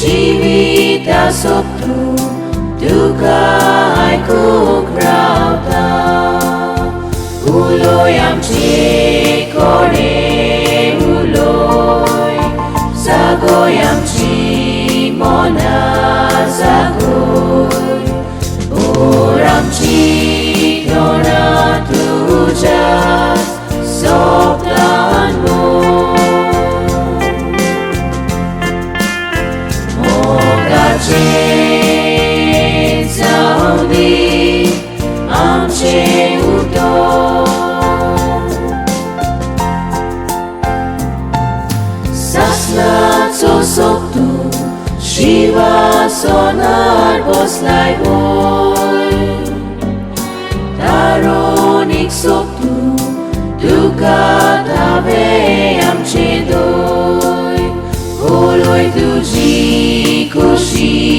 ชีวิตअसोक्तु दुःखाय कुक्रावता उलोय आमचे कोडे उलोय जागोय आमची मोना जागोय ओर आमची दोना तुझ्या सोपतान Sosoktu Shiva sonar boslai boy Taronik soktu Duka tave amche doi Holoi tuji kushi